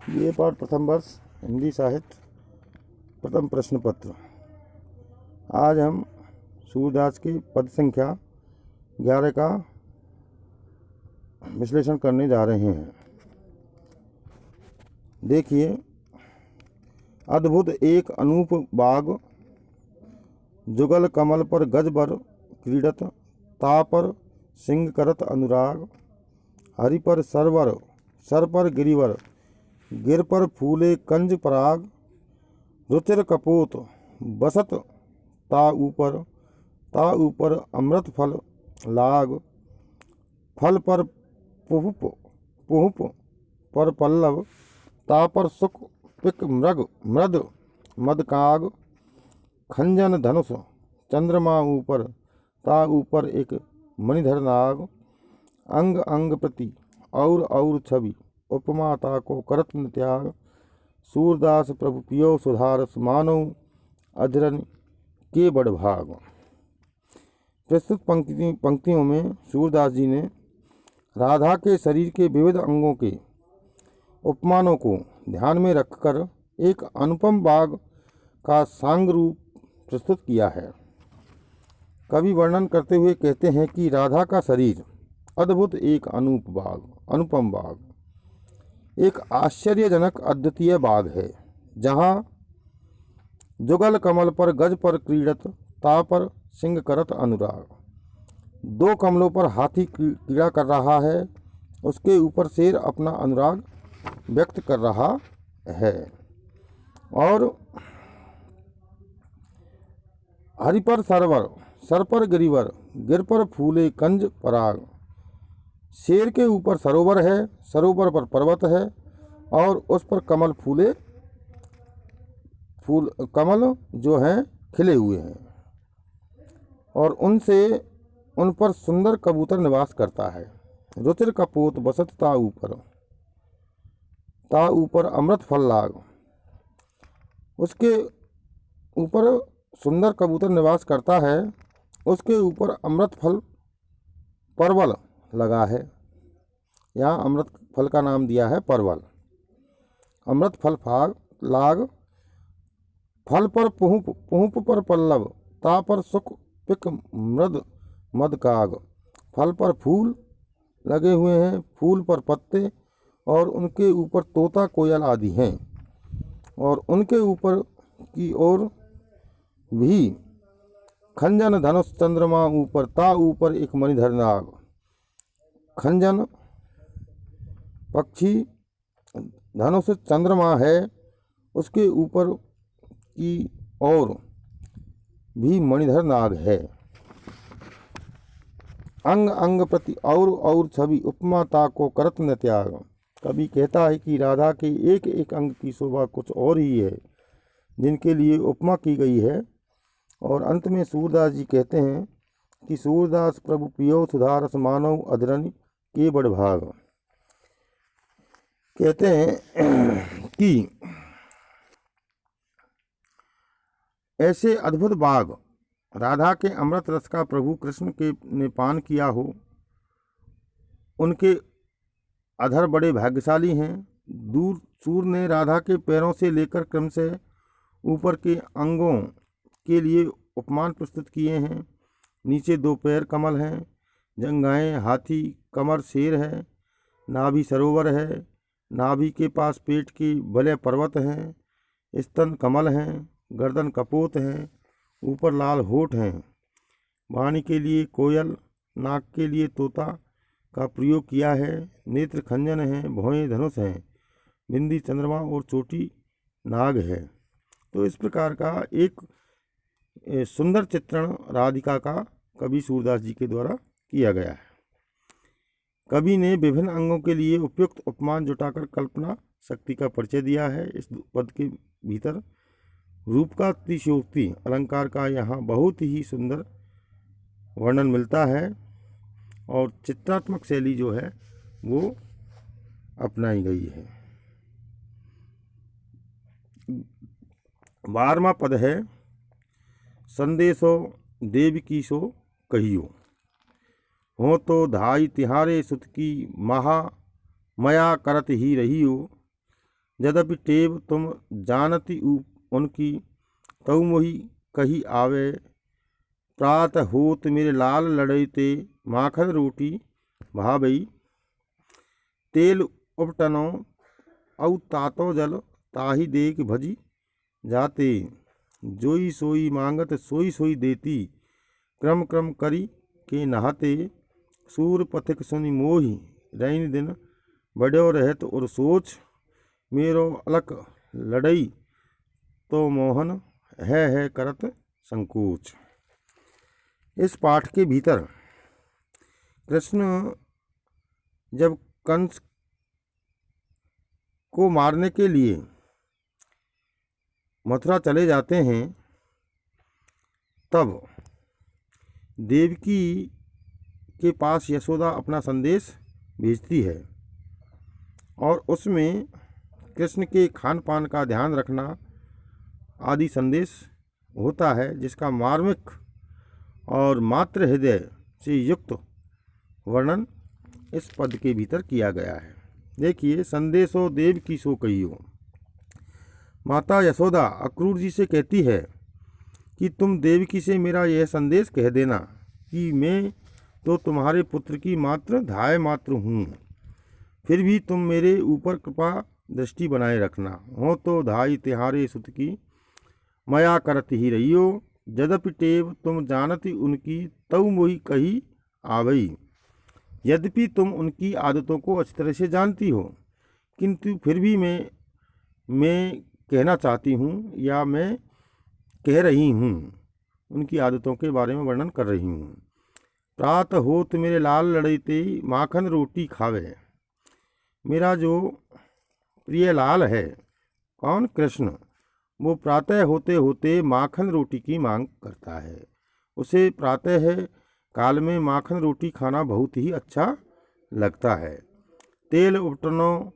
ये पाठ प्रथम वर्ष हिंदी साहित्य प्रथम प्रश्न पत्र। आज हम सूरदास के पद संख्या 11 का विश्लेषण करने जा रहे हैं। देखिए, अद्भुत एक अनूप बाग, जुगल कमल पर गज पर क्रीडत, ता पर सिंह करत अनुराग, हरि पर सरवर सर पर गिरिवर, गिर पर फूले कंज पराग, रुचिर कपोत बसत ता ऊपर अमृत फल लाग, फल पर पुहुप पर पल्लव, ता पर सुख पिक मृद मदकाग, खंजन धनुष चंद्रमा ऊपर, ता ऊपर एक मणिधर नाग, अंग अंग प्रति और छवि, उपमा ता को करत न त्याग, सूरदास प्रभु पियो सुधारस, मानो अधरन के बड़ भाग। प्रस्तुत पंक्तियों में सूरदास जी ने राधा के शरीर के विविध अंगों के उपमानों को ध्यान में रखकर एक अनुपम बाग का सांग रूप प्रस्तुत किया है। कवि वर्णन करते हुए कहते हैं कि राधा का शरीर अद्भुत एक अनुपम बाग, एक आश्चर्यजनक अद्वितीय बाग है, जहाँ जुगल कमल पर गज पर क्रीडत, ता पर सिंह करत अनुराग। दो कमलों पर हाथी क्रीड़ा कर रहा है, उसके ऊपर शेर अपना अनुराग व्यक्त कर रहा है। और हरि पर सरवर, सर पर गिरिवर, गिर पर फूले कंज पराग। शेर के ऊपर सरोवर है, सरोवर पर पर्वत है और उस पर कमल जो हैं खिले हुए हैं और उन पर सुंदर कबूतर निवास करता है। रुचिर कपोत बसत ता ऊपर अमृत फल लाग। उसके ऊपर सुंदर कबूतर निवास करता है, उसके ऊपर अमृत फल परवल लगा है। यहाँ अमृत फल का नाम दिया है परवल। अमृत फल लाग, फल पर पुहुप पर पल्लव, ता पर सुख पिक मृद मदकाग। फल पर फूल लगे हुए हैं, फूल पर पत्ते और उनके ऊपर तोता कोयल आदि हैं, और उनके ऊपर की ओर भी खंजन धनुष चंद्रमा ऊपर, ता ऊपर एक मणिधर नाग। खंजन पक्षी, धनुष चंद्रमा है, उसके ऊपर की ओर भी मणिधर नाग है। अंग अंग प्रति और छवि, उपमा ता को करत न त्याग। कवि कहता है कि राधा के एक एक अंग की शोभा कुछ और ही है, जिनके लिए उपमा की गई है। और अंत में सूरदास जी कहते हैं कि सूरदास प्रभु पियो सुधारस, मानव अधरन के बड़ भाग। कहते हैं कि ऐसे अद्भुत बाग राधा के अमृत रस का प्रभु कृष्ण के ने पान किया हो, उनके अधर बड़े भाग्यशाली हैं। दूर सूर ने राधा के पैरों से लेकर क्रमशः ऊपर के अंगों के लिए उपमान प्रस्तुत किए हैं। नीचे दो पैर कमल हैं, जंघाएं हाथी, कमर शेर है, नाभि सरोवर है, नाभि के पास पेट की बलय पर्वत हैं, स्तन कमल हैं, गर्दन कपोत हैं, ऊपर लाल होठ हैं। वाणी के लिए कोयल, नाक के लिए तोता का प्रयोग किया है। नेत्र खंजन हैं, भौहें धनुष हैं, बिंदी चंद्रमा और चोटी नाग है। तो इस प्रकार का एक सुंदर चित्रण राधिका का कवि सूरदास जी के द्वारा किया गया है। कवि ने विभिन्न अंगों के लिए उपयुक्त उपमान जुटाकर कल्पना शक्ति का परिचय दिया है। इस पद के भीतर रूप का अतिशयोक्ति अलंकार का यहाँ बहुत ही सुंदर वर्णन मिलता है और चित्रात्मक शैली जो है वो अपनाई गई है। 12वां पद है, संदेशो देव की सो कहियो, हो तो धाई तिहारे सुत की महा मया करत ही रहियो, यद्यपि टेव तुम जानती उनकी, तऊ मोहि कही आवे। प्रात होत मेरे लाल लड़ई ते, माखन रोटी भावई। तेल उपटनो औ तातो जल, ताहि देख भजी जाते। जोई सोई मांगत सोई सोई देती, क्रम क्रम करी के नहाते। सूर पथिक सुनि मोहि रैन दिन, बढ़्यो रहत और सोच। मेरो अलक लड़ई तो मोहन, है करत संकोच। इस पाठ के भीतर कृष्ण जब कंस को मारने के लिए मथुरा चले जाते हैं, तब देवकी के पास यशोदा अपना संदेश भेजती है और उसमें कृष्ण के खान पान का ध्यान रखना आदि संदेश होता है, जिसका मार्मिक और मातृ हृदय से युक्त वर्णन इस पद के भीतर किया गया है। देखिए, संदेशो देव की सो कहियो। माता यशोदा अक्रूर जी से कहती है कि तुम देवकी से मेरा यह संदेश कह देना कि मैं तो तुम्हारे पुत्र की मात्र धाय मात्र हूँ, फिर भी तुम मेरे ऊपर कृपा दृष्टि बनाए रखना। हो तो धाई तिहारे सुत की, मया करत ही रहियो। यद्यपि टेव तुम जानती उनकी, तऊ मोहि कही आवई। यद्यपि तुम उनकी आदतों को अच्छी तरह से जानती हो, किंतु फिर भी मैं कहना चाहती हूँ या मैं कह रही हूँ, उनकी आदतों के बारे में वर्णन कर रही हूँ। प्रात होत मेरे लाल लड़ई ते, माखन रोटी खावे। मेरा जो प्रिय लाल है, कौन? कृष्ण। वो प्रातः होते होते माखन रोटी की मांग करता है। उसे प्रातः काल में माखन रोटी खाना बहुत ही अच्छा लगता है। तेल उपटनो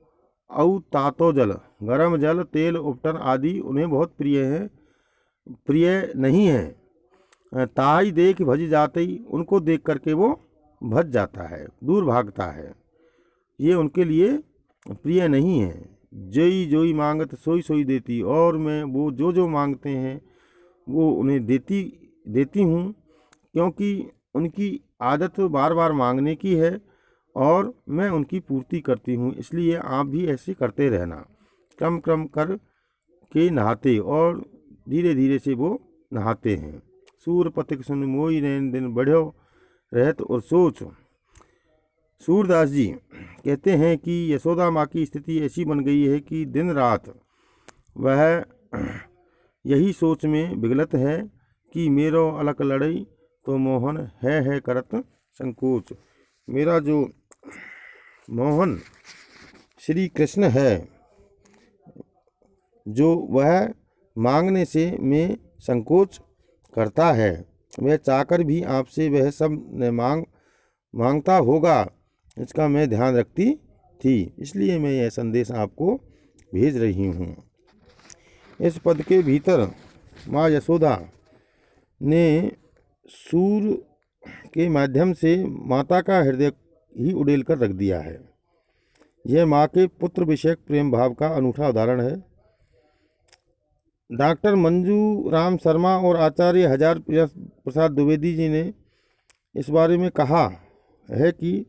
औ तातो जल, गरम जल, तेल उपटन आदि उन्हें बहुत प्रिय नहीं है। ताई देख भज जाते ही, उनको देख करके वो भज जाता है, दूर भागता है। ये उनके लिए प्रिय नहीं है। जोई जोई मांगत सोई सोई देती, और मैं वो जो जो मांगते हैं वो उन्हें देती हूँ, क्योंकि उनकी आदत बार बार मांगने की है और मैं उनकी पूर्ति करती हूँ। इसलिए आप भी ऐसे करते रहना। क्रम क्रम कर के नहाते, और धीरे धीरे से वो नहाते हैं। सूर पथिक सुन मोहि रैन दिन, बढ़्यो रहत और सोच। सूरदास जी कहते हैं कि यशोदा माँ की स्थिति ऐसी बन गई है कि दिन रात वह यही सोच में विगलित है कि मेरो अलक लड़ई तो मोहन, है करत संकोच। मेरा जो मोहन श्री कृष्ण है, जो वह मांगने से मैं संकोच करता है। वह चाहकर भी आपसे वह सब मांगता होगा, इसका मैं ध्यान रखती थी। इसलिए मैं यह संदेश आपको भेज रही हूँ। इस पद के भीतर माँ यशोदा ने सूर के माध्यम से माता का हृदय ही उड़ेल कर रख दिया है। यह माँ के पुत्र विषयक प्रेम भाव का अनूठा उदाहरण है। डॉक्टर मंजू राम शर्मा और आचार्य हजार प्रसाद द्विवेदी जी ने इस बारे में कहा है कि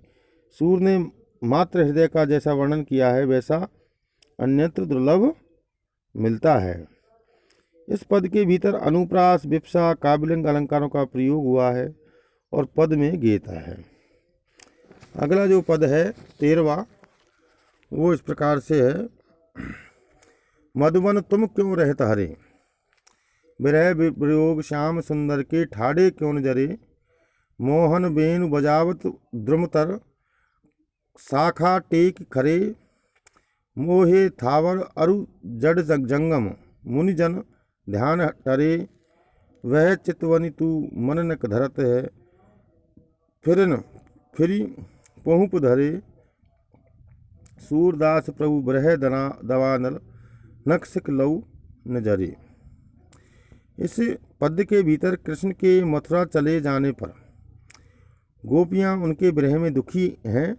सूर ने मातृ हृदय का जैसा वर्णन किया है, वैसा अन्यत्र दुर्लभ मिलता है। इस पद के भीतर अनुप्रास, विप्सा, काव्यलिंग अलंकारों का प्रयोग हुआ है और पद में गेता है। अगला जो पद है 13वां, वो इस प्रकार से है। मधुबन तुम क्यों रहत हरे, विरह वियोग श्याम सुंदर के, ठाड़े क्यों न जरे। मोहन बेनु बजावत द्रुमतर, शाखा टेक खरे। मोहे थावर अरु जड जंगम, मुनिजन ध्यान टरे। वह चितवनी तू मन न धरत है, फिरी पहुँप धरे। सूरदास प्रभु ब्रह दवानल, नक्सिक लऊ नजरे। इस पद के भीतर कृष्ण के मथुरा चले जाने पर गोपियाँ उनके विरह में दुखी हैं।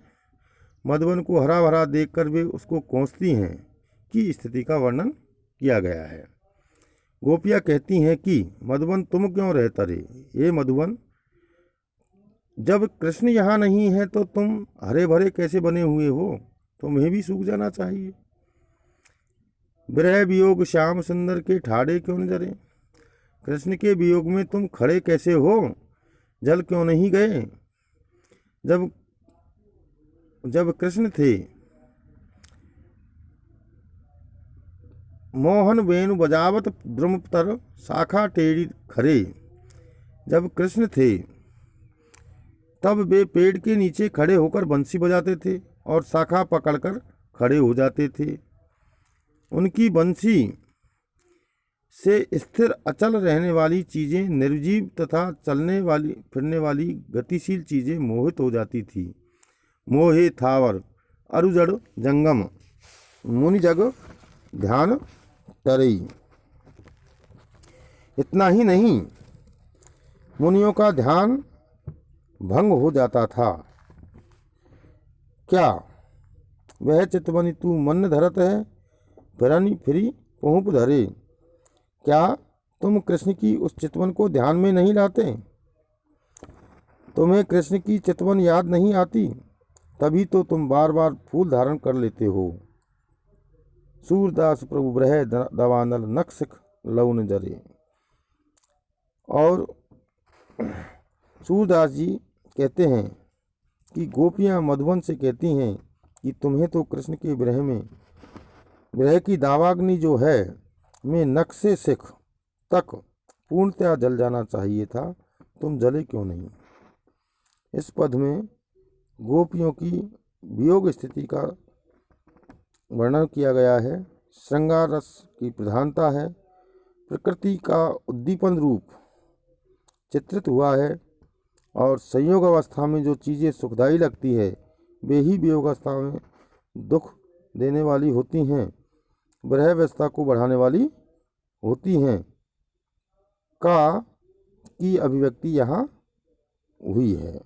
मधुबन को हरा भरा देखकर वे उसको कोसती हैं, की स्थिति का वर्णन किया गया है। गोपियाँ कहती हैं कि मधुवन तुम क्यों रहता रे, ये मधुवन, जब कृष्ण यहाँ नहीं है तो तुम हरे भरे कैसे बने हुए हो, तुम्हें भी सूख जाना चाहिए। विरह वियोग श्याम सुंदर के ठाड़े क्यों न जरे, कृष्ण के वियोग में तुम खड़े कैसे हो, जल क्यों नहीं गए। जब कृष्ण थे मोहन वेणु बजावत द्रुमतर शाखा टेढ़ी खरे, जब कृष्ण थे तब वे पेड़ के नीचे खड़े होकर बंसी बजाते थे और शाखा पकड़कर खड़े हो जाते थे। उनकी बंसी से स्थिर अचल रहने वाली चीज़ें, निर्जीव तथा चलने वाली फिरने वाली गतिशील चीज़ें मोहित हो जाती थी। मोहे थावर अरुजड़ जंगम मुनि जग ध्यान तरई। इतना ही नहीं, मुनियों का ध्यान भंग हो जाता था। क्या वह चितवनी तू मन धरत है, फिरनी फिरी पहुँप धरे, क्या तुम कृष्ण की उस चितवन को ध्यान में नहीं लाते, तुम्हें कृष्ण की चितवन याद नहीं आती, तभी तो तुम बार बार फूल धारण कर लेते हो। सूरदास प्रभु ब्रह दवानल नक्सिक लौन जरे। और सूरदास जी कहते हैं कि गोपियाँ मधुवन से कहती हैं कि तुम्हें तो कृष्ण के विरह की दावाग्नि जो है में नख से सिख तक पूर्णतया जल जाना चाहिए था, तुम जले क्यों नहीं। इस पद में गोपियों की वियोग स्थिति का वर्णन किया गया है। श्रृंगार रस की प्रधानता है, प्रकृति का उद्दीपन रूप चित्रित हुआ है और संयोग अवस्था में जो चीज़ें सुखदायी लगती है वे ही वियोग अवस्था में दुख देने वाली होती हैं, विरह अवस्था को बढ़ाने वाली होती हैं की अभिव्यक्ति यहाँ हुई है।